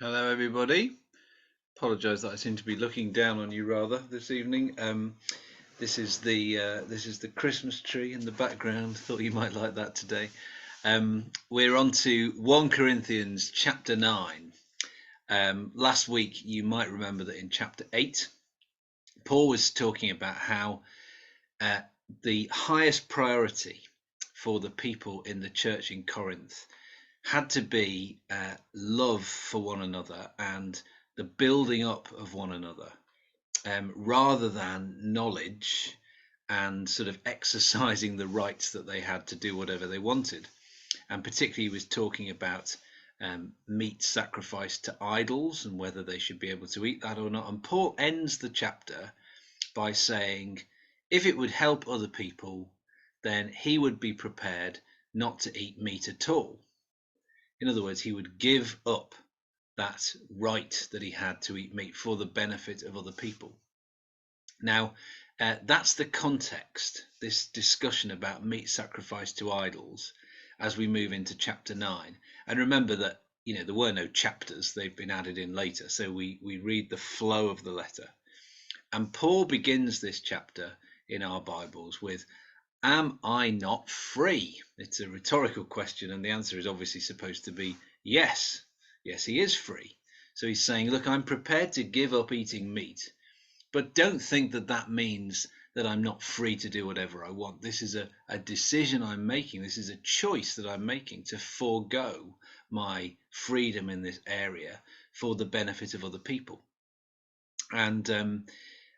Hello, everybody. Apologise that I seem to be looking down on you rather this evening. This is the Christmas tree in the background. Thought you might like that today. We're on to 1 Corinthians chapter 9. Last week, you might remember that in chapter 8, Paul was talking about how uh, the highest priority for the people in the church in Corinth had to be love for one another and the building up of one another, rather than knowledge and sort of exercising the rights that they had to do whatever they wanted. And particularly, he was talking about meat sacrificed to idols and whether they should be able to eat that or not. And Paul ends the chapter by saying, if it would help other people, then he would be prepared not to eat meat at all. In other words, he would give up that right that he had to eat meat for the benefit of other people. Now, that's the context, this discussion about meat sacrificed to idols, as we move into chapter 9. And remember that, there were no chapters, they've been added in later. So we read the flow of the letter. And Paul begins this chapter in our Bibles with, am I not free? It's a rhetorical question, and the answer is obviously supposed to be yes. Yes, he is free. So he's saying, look, I'm prepared to give up eating meat, but don't think that that means that I'm not free to do whatever I want. This is a decision I'm making. This is a choice that I'm making to forego my freedom in this area for the benefit of other people. And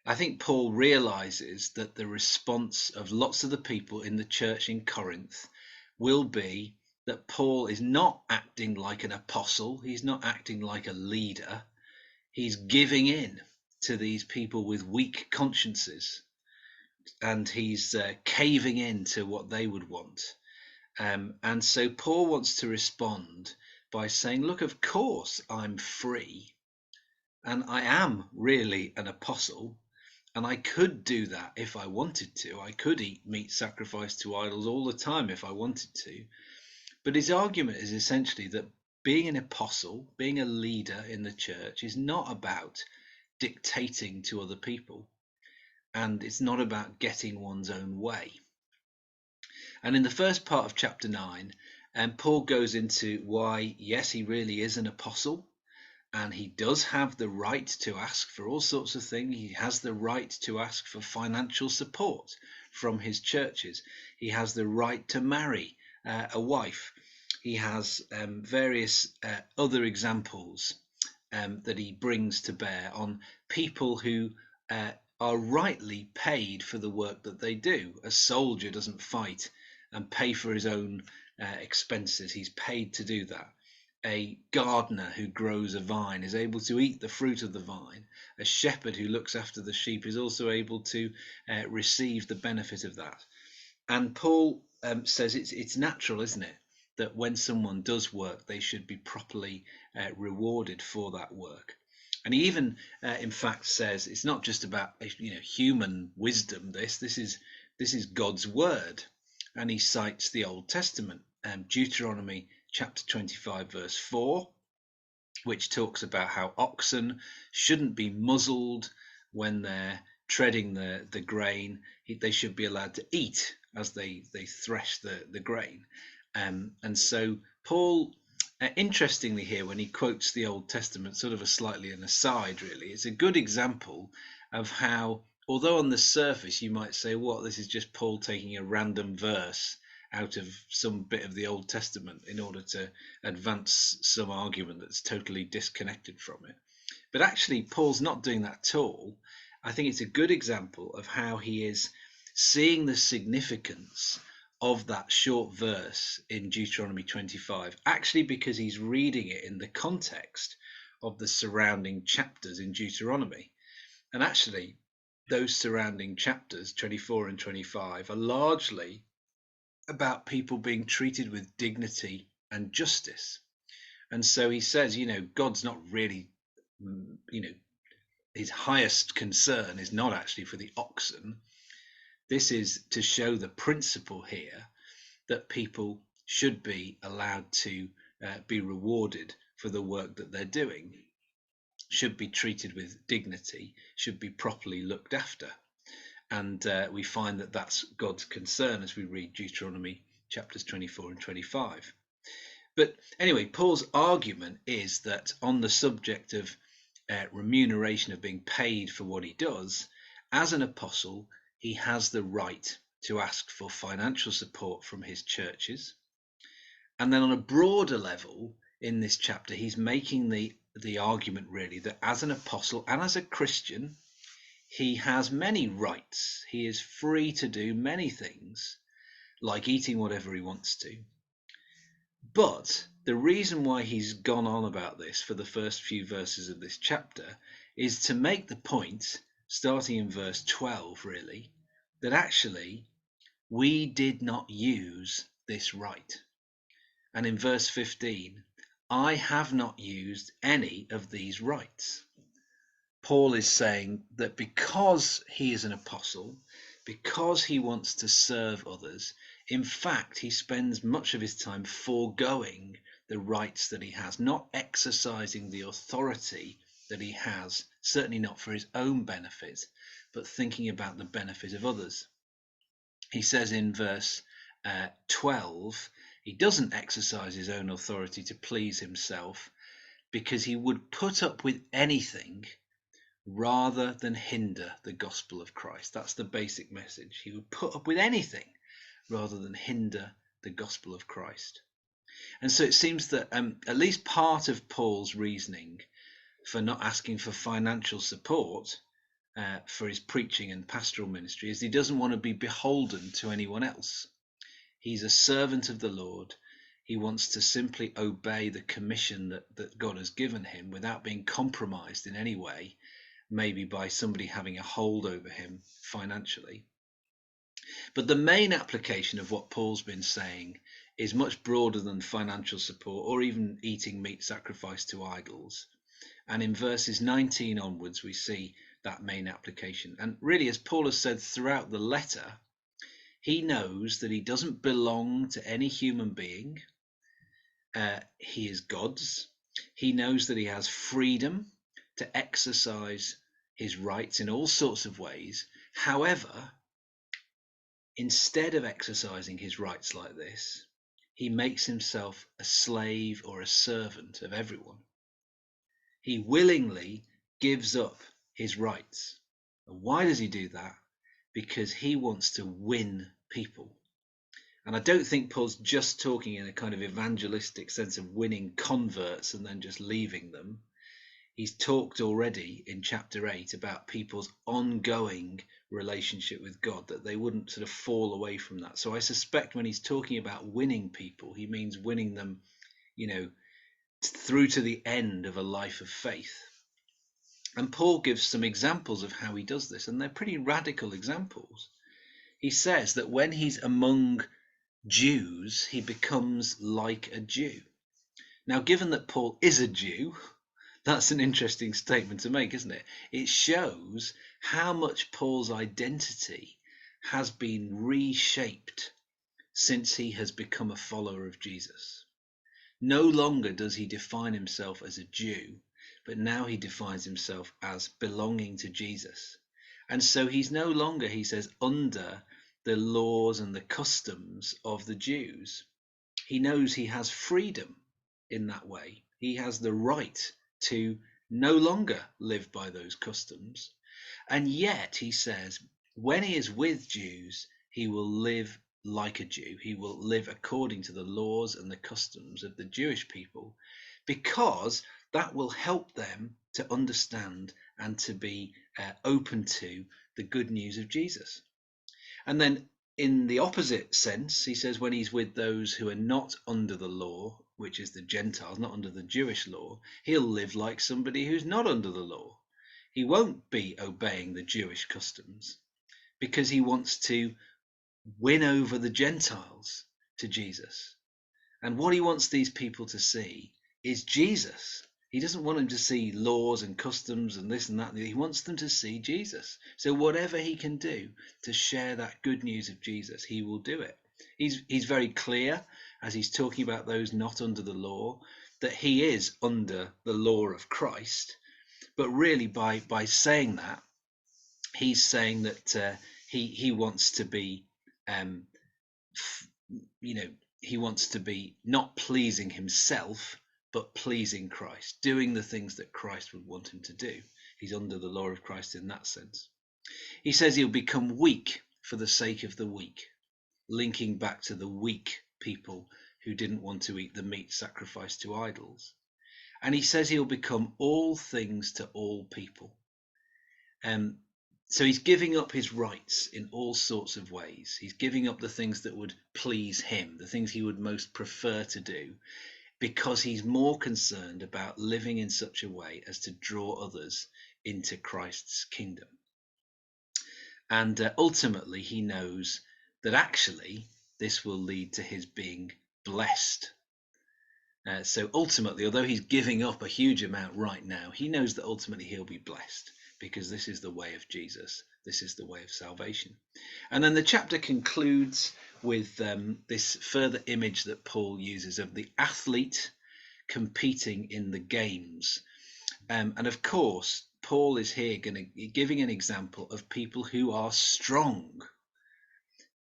I think Paul realizes that the response of lots of the people in the church in Corinth will be that Paul is not acting like an apostle, he's not acting like a leader, he's giving in to these people with weak consciences, and he's caving in to what they would want. And so Paul wants to respond by saying, look, of course I'm free, and I am really an apostle, and I could do that if I wanted to. I could eat meat sacrificed to idols all the time if I wanted to. But his argument is essentially that being an apostle, being a leader in the church, is not about dictating to other people, and it's not about getting one's own way. And in the first part of chapter 9, Paul goes into why, yes, he really is an apostle, and he does have the right to ask for all sorts of things. He has the right to ask for financial support from his churches. He has the right to marry a wife. He has various other examples that he brings to bear on people who are rightly paid for the work that they do. A soldier doesn't fight and pay for his own expenses. He's paid to do that. A gardener who grows a vine is able to eat the fruit of the vine. A shepherd who looks after the sheep is also able to receive the benefit of that. And Paul says it's natural, isn't it, that when someone does work, they should be properly rewarded for that work. And he even, in fact, says it's not just about human wisdom. This is God's word, and he cites the Old Testament, Deuteronomy chapter 25 verse 4, which talks about how oxen shouldn't be muzzled when they're treading the grain. They should be allowed to eat as they thresh the grain. And so Paul, interestingly here, when he quotes the Old Testament, sort of a slightly an aside really, it's a good example of how, although on the surface you might say, what, this is just Paul taking a random verse out of some bit of the Old Testament in order to advance some argument that's totally disconnected from it. But actually, Paul's not doing that at all. I think it's a good example of how he is seeing the significance of that short verse in Deuteronomy 25, actually because he's reading it in the context of the surrounding chapters in Deuteronomy. And actually, those surrounding chapters, 24 and 25, are largely about people being treated with dignity and justice. And so he says, God's not really, his highest concern is not actually for the oxen. This is to show the principle here that people should be allowed to be rewarded for the work that they're doing, should be treated with dignity, should be properly looked after. And we find that that's God's concern as we read Deuteronomy chapters 24 and 25. But anyway, Paul's argument is that on the subject of remuneration, of being paid for what he does, as an apostle, he has the right to ask for financial support from his churches. And then on a broader level in this chapter, he's making the argument really that as an apostle and as a Christian, he has many rights. He is free to do many things, like eating whatever he wants to. But the reason why he's gone on about this for the first few verses of this chapter is to make the point, starting in verse 12 really, that actually we did not use this right. And in verse 15, I have not used any of these rights. Paul is saying that because he is an apostle, because he wants to serve others, in fact, he spends much of his time foregoing the rights that he has, not exercising the authority that he has, certainly not for his own benefit, but thinking about the benefit of others. He says in verse 12, he doesn't exercise his own authority to please himself because he would put up with anything rather than hinder the gospel of Christ. That's the basic message. He would put up with anything rather than hinder the gospel of Christ. And so it seems that at least part of Paul's reasoning for not asking for financial support for his preaching and pastoral ministry is he doesn't want to be beholden to anyone else. He's a servant of the Lord. He wants to simply obey the commission that God has given him without being compromised in any way, maybe by somebody having a hold over him financially. But the main application of what Paul's been saying is much broader than financial support or even eating meat sacrificed to idols. And in verses 19 onwards, we see that main application. And really, as Paul has said throughout the letter, he knows that he doesn't belong to any human being. He is God's. He knows that he has freedom to exercise his rights in all sorts of ways. However, instead of exercising his rights like this, he makes himself a slave or a servant of everyone. He willingly gives up his rights. And why does he do that? Because he wants to win people. And I don't think Paul's just talking in a kind of evangelistic sense of winning converts and then just leaving them. He's talked already in chapter 8 about people's ongoing relationship with God, that they wouldn't sort of fall away from that. So I suspect when he's talking about winning people, he means winning them, through to the end of a life of faith. And Paul gives some examples of how he does this, and they're pretty radical examples. He says that when he's among Jews, he becomes like a Jew. Now, given that Paul is a Jew, that's an interesting statement to make, isn't it? It shows how much Paul's identity has been reshaped since he has become a follower of Jesus. No longer does he define himself as a Jew, but now he defines himself as belonging to Jesus. And so he's no longer, he says, under the laws and the customs of the Jews. He knows he has freedom in that way. He has the right to no longer live by those customs. And yet, he says, when he is with Jews, he will live like a Jew. He will live according to the laws and the customs of the Jewish people, because that will help them to understand and to be open to the good news of Jesus. And then in the opposite sense, he says when he's with those who are not under the law, which is the Gentiles, not under the Jewish law, he'll live like somebody who's not under the law. He won't be obeying the Jewish customs because he wants to win over the Gentiles to Jesus. And what he wants these people to see is Jesus. He doesn't want them to see laws and customs and this and that. He wants them to see Jesus. So whatever he can do to share that good news of Jesus, he will do it. He's very clear as he's talking about those not under the law, that he is under the law of Christ. But really, by saying that, he's saying that he wants to be, he wants to be not pleasing himself, but pleasing Christ, doing the things that Christ would want him to do. He's under the law of Christ in that sense. He says he'll become weak for the sake of the weak, linking back to the weak people who didn't want to eat the meat sacrificed to idols. And he says he'll become all things to all people. So he's giving up his rights in all sorts of ways. He's giving up the things that would please him, the things he would most prefer to do, because he's more concerned about living in such a way as to draw others into Christ's kingdom. And ultimately, he knows that actually this will lead to his being blessed. So ultimately, although he's giving up a huge amount right now, he knows that ultimately he'll be blessed, because this is the way of Jesus. This is the way of salvation. And then the chapter concludes with this further image that Paul uses of the athlete competing in the games. And of course, Paul is here giving an example of people who are strong.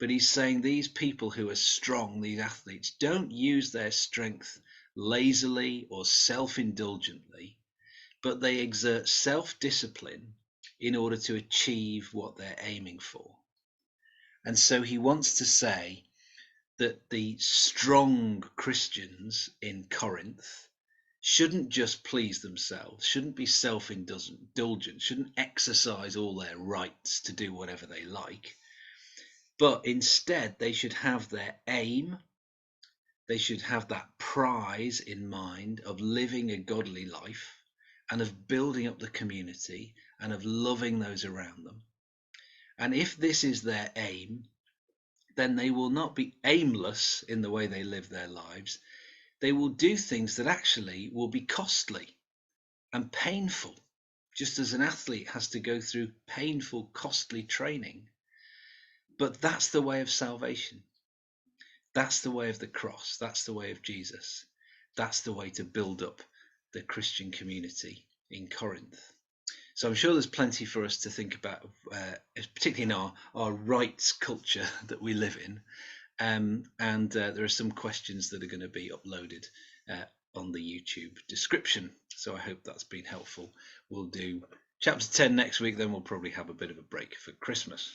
But he's saying these people who are strong, these athletes, don't use their strength lazily or self-indulgently, but they exert self-discipline in order to achieve what they're aiming for. And so he wants to say that the strong Christians in Corinth shouldn't just please themselves, shouldn't be self-indulgent, shouldn't exercise all their rights to do whatever they like, but instead they should have their aim, they should have that prize in mind of living a godly life and of building up the community and of loving those around them. And if this is their aim, then they will not be aimless in the way they live their lives. They will do things that actually will be costly and painful, just as an athlete has to go through painful, costly training. But that's the way of salvation. That's the way of the cross. That's the way of Jesus. That's the way to build up the Christian community in Corinth. So I'm sure there's plenty for us to think about, particularly in our rights culture that we live in. And there are some questions that are going to be uploaded on the YouTube description. So I hope that's been helpful. We'll do chapter 10 next week, then we'll probably have a bit of a break for Christmas.